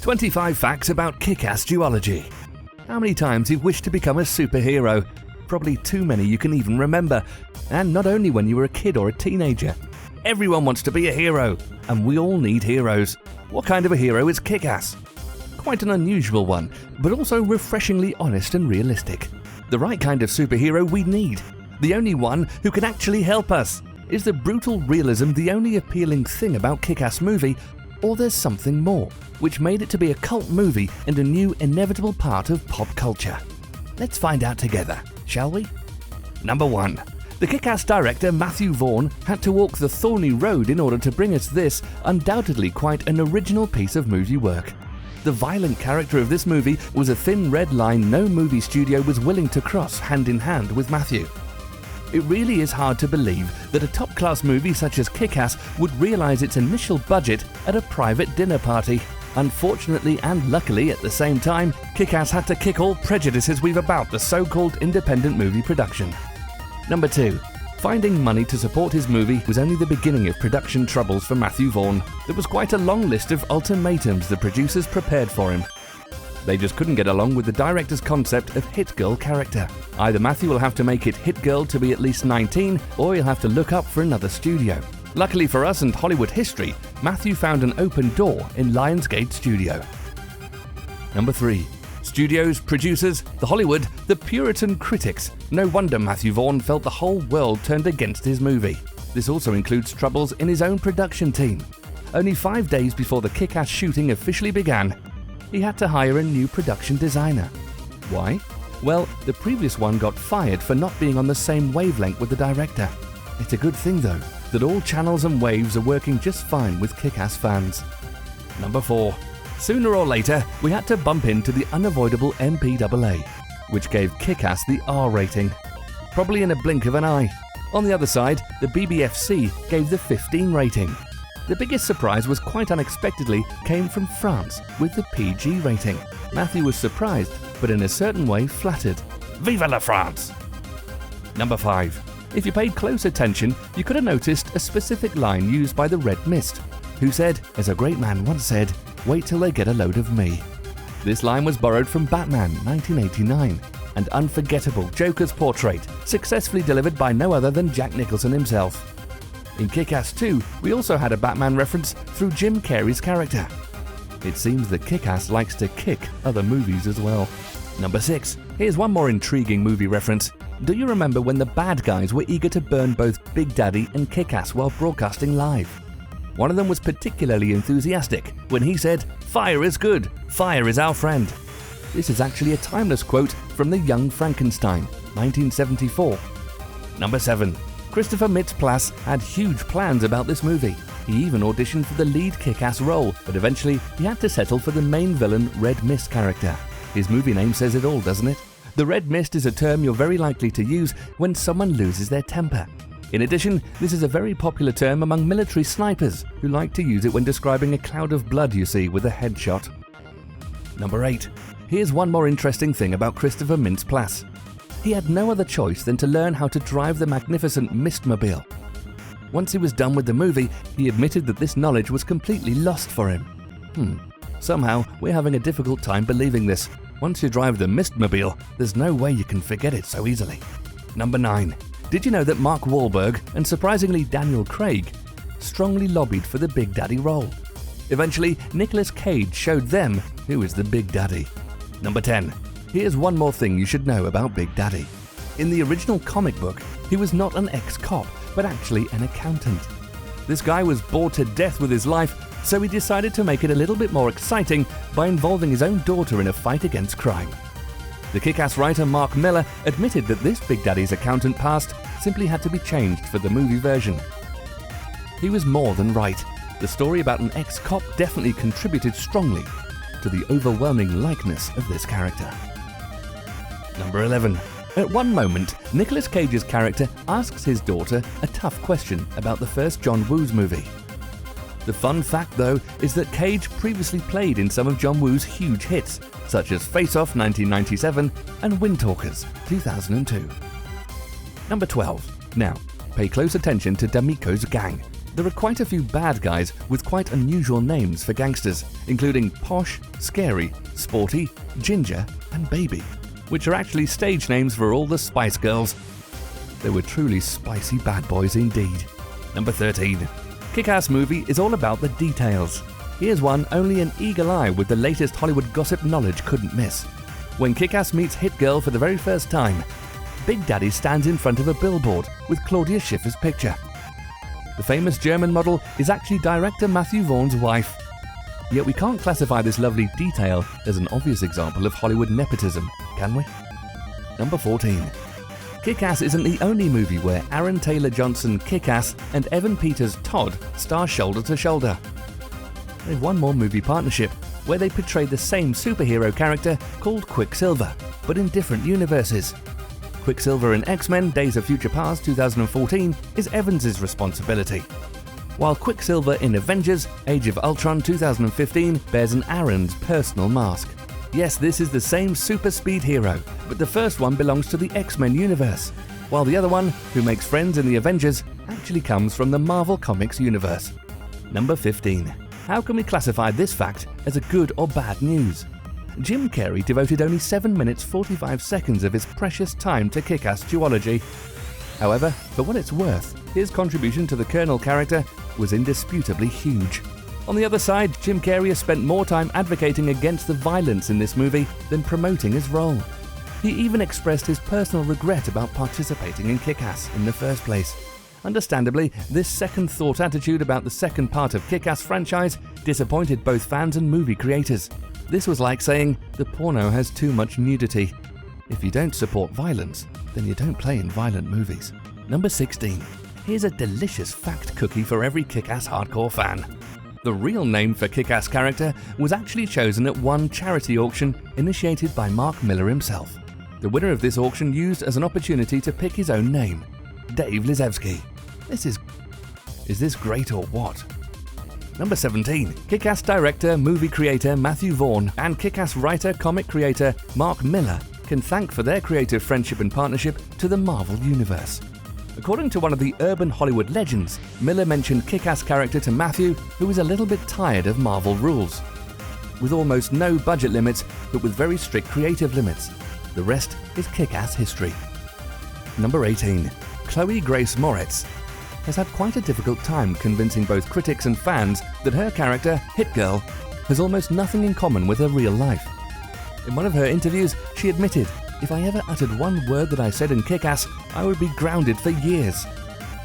25 facts about kick-ass duology. How many times you've wished to become a superhero? Probably too many you can even remember. And not only when you were a kid or a teenager. Everyone wants to be a hero, and we all need heroes. What kind of a hero is Kick-Ass? Quite an unusual one, but also refreshingly honest and realistic. The right kind of superhero we need. The only one who can actually help us. Is the brutal realism the only appealing thing about Kick-Ass movie, or there's something more, which made it to be a cult movie and a new inevitable part of pop culture? Let's find out together, shall we? Number 1. The Kick-Ass director Matthew Vaughn had to walk the thorny road in order to bring us this undoubtedly quite an original piece of movie work. The violent character of this movie was a thin red line no movie studio was willing to cross hand in hand with Matthew. It really is hard to believe that a top-class movie such as Kick-Ass would realize its initial budget at a private dinner party. Unfortunately and luckily at the same time, Kick-Ass had to kick all prejudices we've about the so-called independent movie production. Number 2. Finding money to support his movie was only the beginning of production troubles for Matthew Vaughn. There was quite a long list of ultimatums the producers prepared for him. They just couldn't get along with the director's concept of hit girl character. Either Matthew will have to make it hit girl to be at least 19, or he'll have to look up for another studio. Luckily for us and Hollywood history, Matthew found an open door in Lionsgate Studio. Number 3. Studios, producers, the Hollywood, the Puritan critics. No wonder Matthew Vaughn felt the whole world turned against his movie. This also includes troubles in his own production team. Only 5 days before the Kick-Ass shooting officially began, he had to hire a new production designer. Why? Well, the previous one got fired for not being on the same wavelength with the director. It's a good thing, though, that all channels and waves are working just fine with Kick-Ass fans. Number 4. Sooner or later, we had to bump into the unavoidable MPAA, which gave Kick-Ass the R rating. Probably in a blink of an eye. On the other side, the BBFC gave the 15 rating. The biggest surprise was quite unexpectedly came from France with the PG rating. Matthew was surprised, but in a certain way flattered. Vive la France! Number 5. If you paid close attention, you could have noticed a specific line used by the Red Mist, who said, as a great man once said, "Wait till they get a load of me." This line was borrowed from Batman 1989, and unforgettable Joker's portrait, successfully delivered by no other than Jack Nicholson himself. In Kick-Ass 2, we also had a Batman reference through Jim Carrey's character. It seems that Kick-Ass likes to kick other movies as well. Number 6. Here's one more intriguing movie reference. Do you remember when the bad guys were eager to burn both Big Daddy and Kick-Ass while broadcasting live? One of them was particularly enthusiastic when he said, "Fire is good, fire is our friend." This is actually a timeless quote from The Young Frankenstein, 1974. Number 7. Christopher Mintz-Plasse had huge plans about this movie. He even auditioned for the lead Kick-Ass role, but eventually he had to settle for the main villain Red Mist character. His movie name says it all, doesn't it? The Red Mist is a term you're very likely to use when someone loses their temper. In addition, this is a very popular term among military snipers who like to use it when describing a cloud of blood you see with a headshot. Number 8. Here's one more interesting thing about Christopher Mintz-Plasse. He had no other choice than to learn how to drive the magnificent Mistmobile. Once he was done with the movie, he admitted that this knowledge was completely lost for him. Somehow, we're having a difficult time believing this. Once you drive the Mistmobile, there's no way you can forget it so easily. Number 9. Did you know that Mark Wahlberg and surprisingly Daniel Craig strongly lobbied for the Big Daddy role? Eventually, Nicolas Cage showed them who is the Big Daddy. Number 10. Here's one more thing you should know about Big Daddy. In the original comic book, he was not an ex-cop, but actually an accountant. This guy was bored to death with his life, so he decided to make it a little bit more exciting by involving his own daughter in a fight against crime. The Kick-Ass writer Mark Miller admitted that this Big Daddy's accountant past simply had to be changed for the movie version. He was more than right. The story about an ex-cop definitely contributed strongly to the overwhelming likeness of this character. Number 11. At one moment, Nicolas Cage's character asks his daughter a tough question about the first John Woo's movie. The fun fact, though, is that Cage previously played in some of John Woo's huge hits, such as Face Off 1997 and Windtalkers 2002. Number 12. Now, pay close attention to D'Amico's gang. There are quite a few bad guys with quite unusual names for gangsters, including Posh, Scary, Sporty, Ginger, and Baby, which are actually stage names for all the Spice Girls. They were truly spicy bad boys indeed. Number 13. Kick-Ass movie is all about the details. Here's one only an eagle eye with the latest Hollywood gossip knowledge couldn't miss. When Kick-Ass meets Hit Girl for the very first time, Big Daddy stands in front of a billboard with Claudia Schiffer's picture. The famous German model is actually director Matthew Vaughn's wife. Yet we can't classify this lovely detail as an obvious example of Hollywood nepotism, can we? Number 14. Kick-Ass isn't the only movie where Aaron Taylor Johnson Kick-Ass and Evan Peters Todd star shoulder to shoulder. They've one more movie partnership where they portray the same superhero character called Quicksilver, but in different universes. Quicksilver in X-Men Days of Future Past 2014 is Evans' responsibility, while Quicksilver in Avengers Age of Ultron 2015 bears an Aaron's personal mask. Yes, this is the same super speed hero, but the first one belongs to the X-Men universe, while the other one, who makes friends in the Avengers, actually comes from the Marvel Comics universe. Number 15. How can we classify this fact as a good or bad news? Jim Carrey devoted only 7 minutes 45 seconds of his precious time to Kick-Ass duology. However, for what it's worth, his contribution to the Colonel character was indisputably huge. On the other side, Jim Carrey has spent more time advocating against the violence in this movie than promoting his role. He even expressed his personal regret about participating in Kick-Ass in the first place. Understandably, this second-thought attitude about the second part of Kick-Ass franchise disappointed both fans and movie creators. This was like saying, the porno has too much nudity. If you don't support violence, then you don't play in violent movies. Number 16. Here's a delicious fact cookie for every Kick-Ass hardcore fan. The real name for Kick-Ass character was actually chosen at one charity auction initiated by Mark Millar himself. The winner of this auction used as an opportunity to pick his own name, Dave Lizevsky. Is this great or what? Number 17. Kick-Ass director, movie creator Matthew Vaughn and Kick-Ass writer, comic creator Mark Millar can thank for their creative friendship and partnership to the Marvel Universe. According to one of the urban Hollywood legends, Millar mentioned Kick-Ass character to Matthew, who was a little bit tired of Marvel rules. With almost no budget limits, but with very strict creative limits. The rest is Kick-Ass history. Number 18. Chloe Grace Moretz has had quite a difficult time convincing both critics and fans that her character, Hit Girl, has almost nothing in common with her real life. In one of her interviews, she admitted, "If I ever uttered one word that I said in Kick-Ass, I would be grounded for years.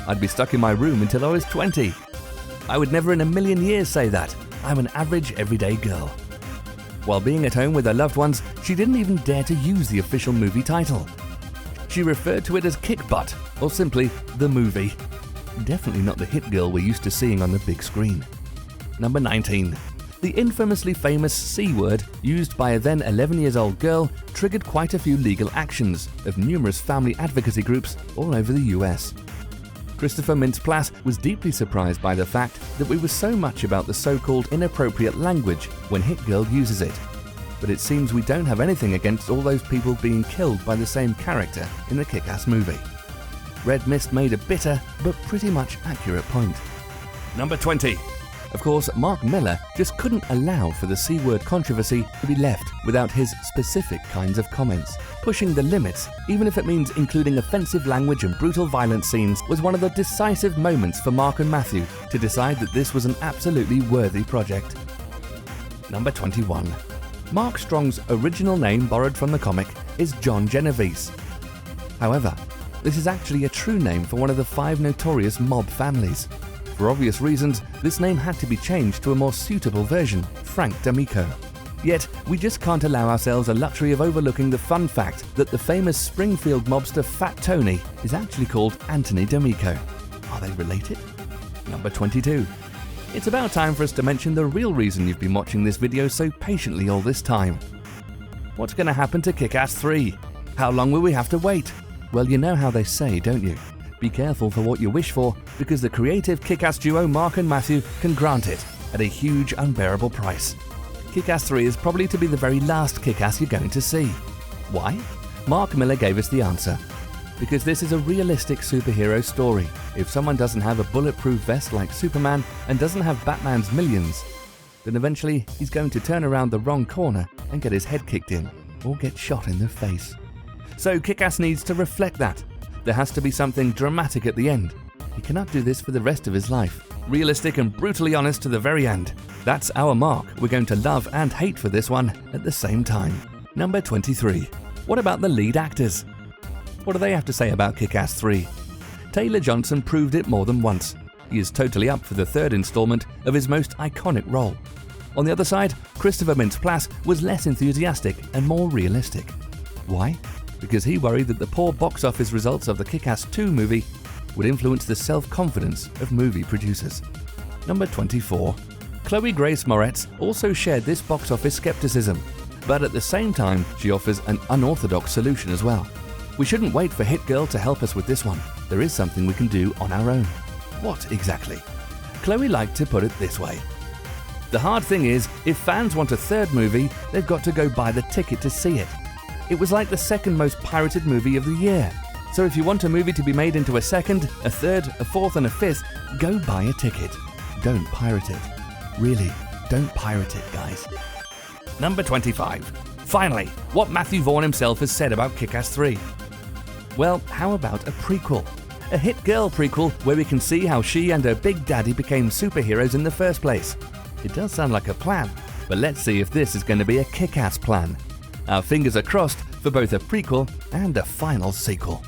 I'd be stuck in my room until I was 20. I would never in a million years say that. I'm an average, everyday girl." While being at home with her loved ones, she didn't even dare to use the official movie title. She referred to it as Kick Butt, or simply The Movie. Definitely not the Hit Girl we're used to seeing on the big screen. Number 19. The infamously famous C word used by a then 11-year-old girl triggered quite a few legal actions of numerous family advocacy groups all over the US. Christopher Mintz-Plasse was deeply surprised by the fact that we were so much about the so-called inappropriate language when Hit Girl uses it. But it seems we don't have anything against all those people being killed by the same character in the Kick-Ass movie. Red Mist made a bitter but pretty much accurate point. Number 20. Of course, Mark Millar just couldn't allow for the C-word controversy to be left without his specific kinds of comments. Pushing the limits, even if it means including offensive language and brutal violence scenes, was one of the decisive moments for Mark and Matthew to decide that this was an absolutely worthy project. Number 21. Mark Strong's original name borrowed from the comic is John Genovese. However, this is actually a true name for one of the 5 notorious mob families. For obvious reasons, this name had to be changed to a more suitable version, Frank D'Amico. Yet, we just can't allow ourselves a luxury of overlooking the fun fact that the famous Springfield mobster Fat Tony is actually called Anthony D'Amico. Are they related? Number 22. It's about time for us to mention the real reason you've been watching this video so patiently all this time. What's going to happen to Kick-Ass 3? How long will we have to wait? Well, you know how they say, don't you? Be careful for what you wish for, because the creative Kick-Ass duo Mark and Matthew can grant it at a huge, unbearable price. Kick-Ass 3 is probably to be the very last Kick-Ass you're going to see. Why? Mark Millar gave us the answer. because this is a realistic superhero story. If someone doesn't have a bulletproof vest like Superman and doesn't have Batman's millions, then eventually he's going to turn around the wrong corner and get his head kicked in or get shot in the face. So Kick-Ass needs to reflect that. There has to be something dramatic at the end. He cannot do this for the rest of his life. Realistic and brutally honest to the very end. That's our mark. We're going to love and hate for this one at the same time. Number 23. What about the lead actors? What do they have to say about Kick-Ass 3? Taylor Johnson proved it more than once. He is totally up for the third installment of his most iconic role. On the other side, Christopher Mintz-Plasse was less enthusiastic and more realistic. Why? Because he worried that the poor box office results of the Kick-Ass 2 movie would influence the self-confidence of movie producers. Number 24. Chloe Grace Moretz also shared this box office skepticism, but at the same time she offers an unorthodox solution as well. We shouldn't wait for Hit Girl to help us with this one. There is something we can do on our own. What exactly? Chloe liked to put it this way. The hard thing is, if fans want a third movie, they've got to go buy the ticket to see it. It was like the second most pirated movie of the year. So if you want a movie to be made into a second, a third, a fourth and a fifth, go buy a ticket. Don't pirate it. Really, don't pirate it, guys. Number 25. Finally, what Matthew Vaughn himself has said about Kick-Ass 3. Well, how about a prequel? A Hit Girl prequel where we can see how she and her big daddy became superheroes in the first place. It does sound like a plan, but let's see if this is going to be a kick-ass plan. Our fingers are crossed for both a prequel and a final sequel.